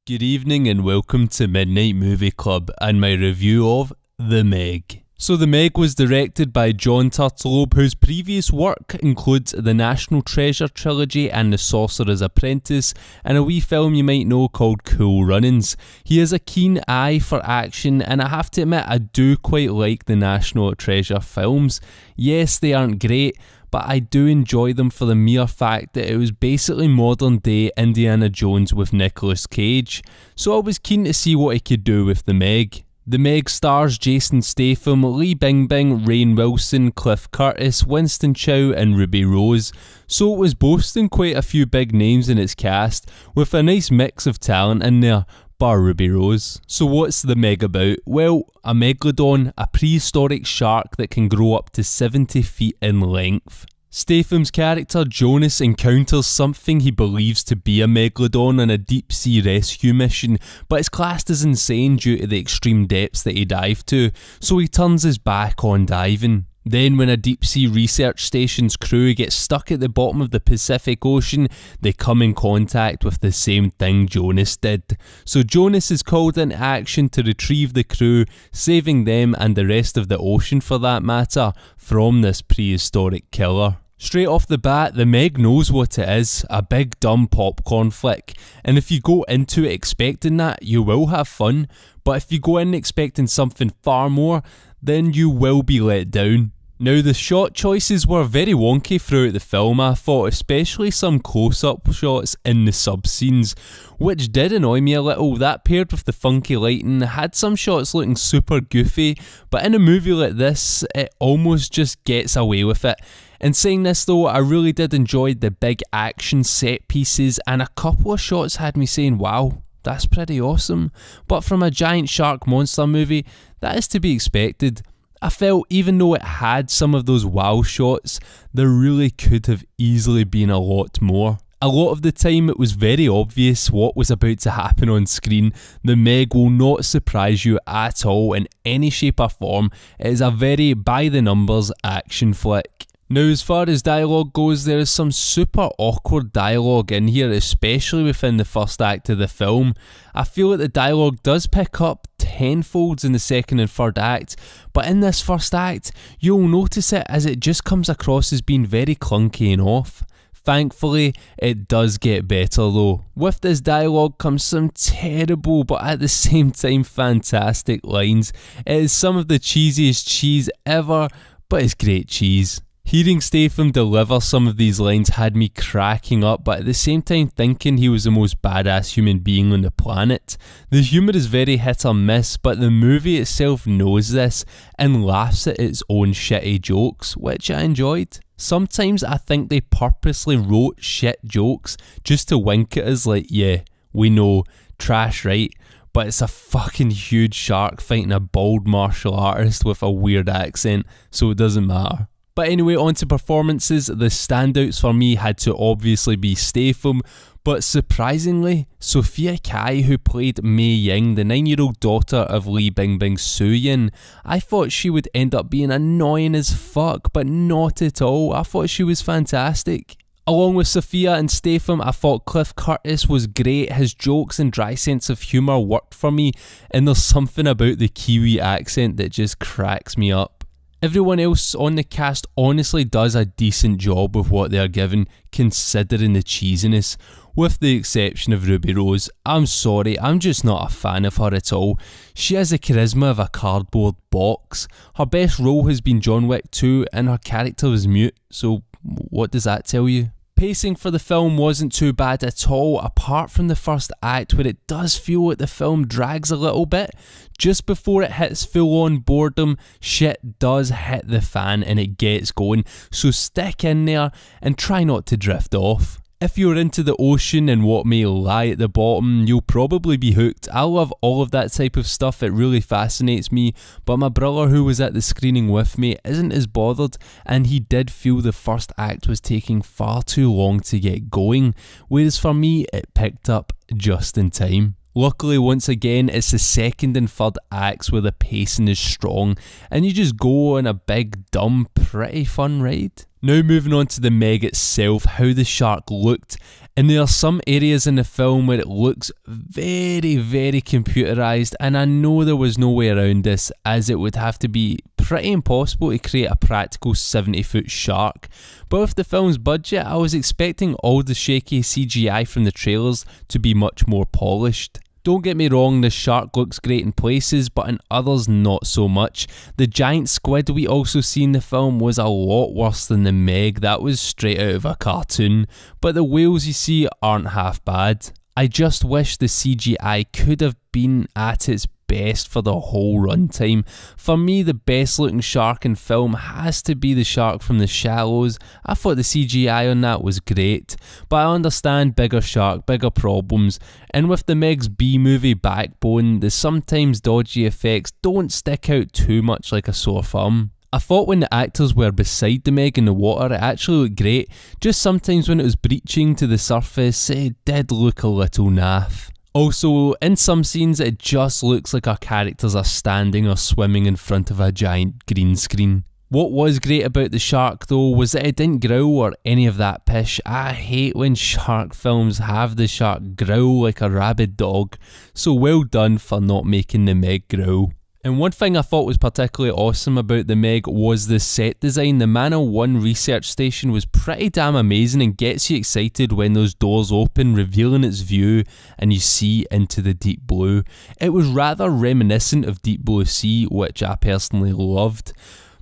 Good evening and welcome to Midnight Movie Club and my review of The Meg. So The Meg was directed by Jon Turturro, whose previous work includes the National Treasure trilogy and The Sorcerer's Apprentice, and a wee film you might know called Cool Runnings. He has a keen eye for action, and I have to admit I do quite like the National Treasure films. Yes, they aren't great, but I do enjoy them for the mere fact that it was basically modern day Indiana Jones with Nicolas Cage, so I was keen to see what he could do with The Meg. The Meg stars Jason Statham, Lee Bingbing, Rainn Wilson, Cliff Curtis, Winston Chow and Ruby Rose, so it was boasting quite a few big names in its cast, with a nice mix of talent in there, bar Ruby Rose. So what's The Meg about? Well, a megalodon, a prehistoric shark that can grow up to 70 feet in length. Statham's character Jonas encounters something he believes to be a megalodon on a deep sea rescue mission, but it's classed as insane due to the extreme depths that he dived to, so he turns his back on diving. Then when a deep sea research station's crew gets stuck at the bottom of the Pacific Ocean, they come in contact with the same thing Jonas did. So Jonas is called into action to retrieve the crew, saving them and the rest of the ocean for that matter, from this prehistoric killer. Straight off the bat, The Meg knows what it is, a big dumb popcorn flick, and if you go into it expecting that, you will have fun, but if you go in expecting something far more, then you will be let down. Now the shot choices were very wonky throughout the film, I thought, especially some close-up shots in the sub-scenes, which did annoy me a little. That paired with the funky lighting had some shots looking super goofy, but in a movie like this, it almost just gets away with it. In saying this though, I really did enjoy the big action set pieces, and a couple of shots had me saying, wow, that's pretty awesome. But from a giant shark monster movie, that is to be expected. I felt even though it had some of those wow shots, there really could have easily been a lot more. A lot of the time it was very obvious what was about to happen on screen. The Meg will not surprise you at all in any shape or form. It is a very by the numbers action flick. Now as far as dialogue goes, there is some super awkward dialogue in here, especially within the first act of the film. I feel that the dialogue does pick up tenfolds in the second and third act, but in this first act, you'll notice it as it just comes across as being very clunky and off. Thankfully, it does get better though. With this dialogue comes some terrible but at the same time fantastic lines. It is some of the cheesiest cheese ever, but it's great cheese. Hearing Statham deliver some of these lines had me cracking up, but at the same time thinking he was the most badass human being on the planet. The humour is very hit or miss, but the movie itself knows this and laughs at its own shitty jokes, which I enjoyed. Sometimes I think they purposely wrote shit jokes just to wink at us like, yeah, we know, trash right? But it's a fucking huge shark fighting a bald martial artist with a weird accent, so it doesn't matter. But anyway, on to performances. The standouts for me had to obviously be Statham, but surprisingly, Sophia Kai, who played Mei Ying, the 9-year-old daughter of Lee Bingbing's Su-Yin, I thought she would end up being annoying as fuck, but not at all. I thought she was fantastic. Along with Sophia and Statham, I thought Cliff Curtis was great. His jokes and dry sense of humour worked for me, and there's something about the Kiwi accent that just cracks me up. Everyone else on the cast honestly does a decent job with what they're given, considering the cheesiness, with the exception of Ruby Rose. I'm sorry, I'm just not a fan of her at all. She has the charisma of a cardboard box. Her best role has been John Wick 2 and her character was mute, so what does that tell you? Pacing for the film wasn't too bad at all, apart from the first act where it does feel like the film drags a little bit. Just before it hits full on boredom, shit does hit the fan and it gets going, so stick in there and try not to drift off. If you're into the ocean and what may lie at the bottom, you'll probably be hooked. I love all of that type of stuff, it really fascinates me, but my brother who was at the screening with me isn't as bothered, and he did feel the first act was taking far too long to get going, whereas for me it picked up just in time. Luckily, once again, it's the second and third acts where the pacing is strong, and you just go on a big, dumb, pretty fun ride. Now moving on to the Meg itself, how the shark looked, and there are some areas in the film where it looks very, very computerised, and I know there was no way around this, as it would have to be pretty impossible to create a practical 70-foot shark. But with the film's budget, I was expecting all the shaky CGI from the trailers to be much more polished. Don't get me wrong, the shark looks great in places, but in others not so much. The giant squid we also see in the film was a lot worse than the Meg, that was straight out of a cartoon. But the whales you see aren't half bad. I just wish the CGI could have been at its best for the whole runtime. For me, the best looking shark in film has to be the shark from The Shallows. I thought the CGI on that was great, but I understand bigger shark, bigger problems, and with the Meg's B-movie backbone, the sometimes dodgy effects don't stick out too much like a sore thumb. I thought when the actors were beside the Meg in the water it actually looked great, just sometimes when it was breaching to the surface it did look a little naff. Also, in some scenes it just looks like our characters are standing or swimming in front of a giant green screen. What was great about the shark though was that it didn't growl or any of that pish. I hate when shark films have the shark growl like a rabid dog, so well done for not making the Meg growl. And one thing I thought was particularly awesome about the Meg was the set design. The Mana 1 research station was pretty damn amazing and gets you excited when those doors open, revealing its view and you see into the deep blue. It was rather reminiscent of Deep Blue Sea, which I personally loved.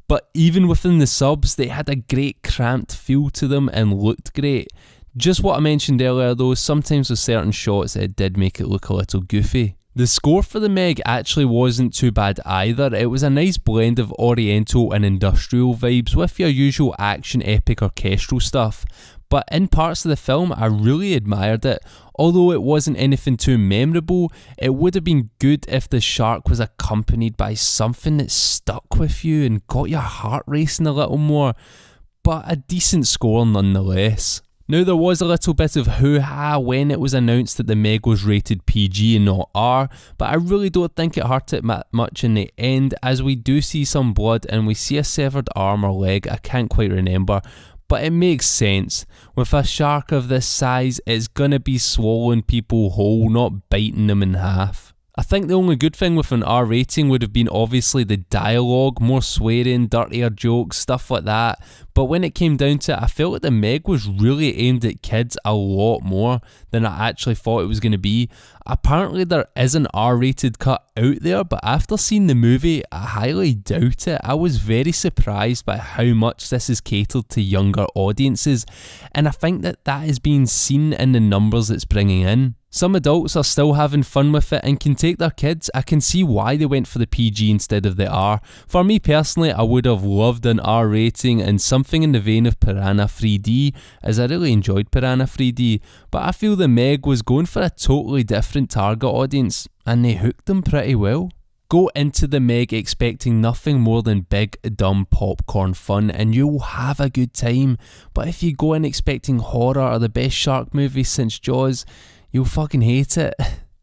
But even within the subs, they had a great cramped feel to them and looked great. Just what I mentioned earlier though, sometimes with certain shots it did make it look a little goofy. The score for the Meg actually wasn't too bad either. It was a nice blend of oriental and industrial vibes with your usual action epic orchestral stuff. But in parts of the film I really admired it. Although it wasn't anything too memorable, it would have been good if the shark was accompanied by something that stuck with you and got your heart racing a little more. But a decent score nonetheless. Now there was a little bit of hoo-ha when it was announced that the Meg was rated PG and not R, but I really don't think it hurt it much in the end, as we do see some blood and we see a severed arm or leg, I can't quite remember, but it makes sense. With a shark of this size, it's gonna be swallowing people whole, not biting them in half. I think the only good thing with an R rating would have been obviously the dialogue, more swearing, dirtier jokes, stuff like that. But when it came down to it, I felt like the Meg was really aimed at kids a lot more than I actually thought it was going to be. Apparently there is an R-rated cut out there, but after seeing the movie, I highly doubt it. I was very surprised by how much this is catered to younger audiences, and I think that is being seen in the numbers it's bringing in. Some adults are still having fun with it and can take their kids. I can see why they went for the PG instead of the R. For me personally, I would have loved an R rating and something in the vein of Piranha 3D, as I really enjoyed Piranha 3D, but I feel the Meg was going for a totally different target audience, and they hooked them pretty well. Go into the Meg expecting nothing more than big, dumb popcorn fun and you'll have a good time, but if you go in expecting horror or the best shark movie since Jaws, you'll fucking hate it.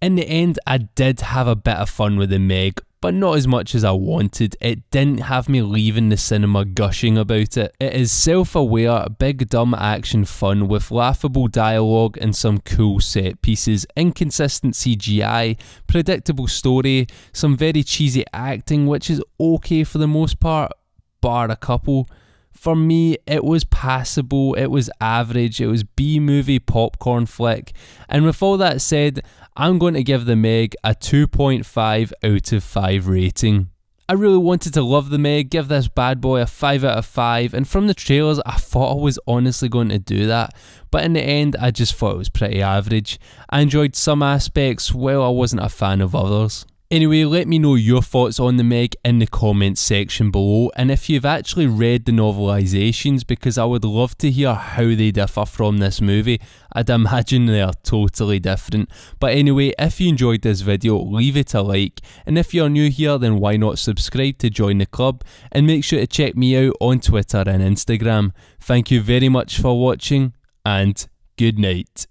In the end, I did have a bit of fun with the Meg, but not as much as I wanted. It didn't have me leaving the cinema gushing about it. It is self-aware, big dumb action fun with laughable dialogue and some cool set pieces, inconsistent CGI, predictable story, some very cheesy acting which is okay for the most part, bar a couple. For me, it was passable, it was average, it was B-movie popcorn flick, and with all that said, I'm going to give the Meg a 2.5 out of 5 rating. I really wanted to love the Meg, give this bad boy a 5 out of 5, and from the trailers I thought I was honestly going to do that, but in the end I just thought it was pretty average. I enjoyed some aspects, while I wasn't a fan of others. Anyway, let me know your thoughts on the Meg in the comments section below, and if you've actually read the novelisations, because I would love to hear how they differ from this movie. I'd imagine they are totally different. But anyway, if you enjoyed this video, leave it a like, and if you're new here, then why not subscribe to join the club, and make sure to check me out on Twitter and Instagram. Thank you very much for watching, and good night.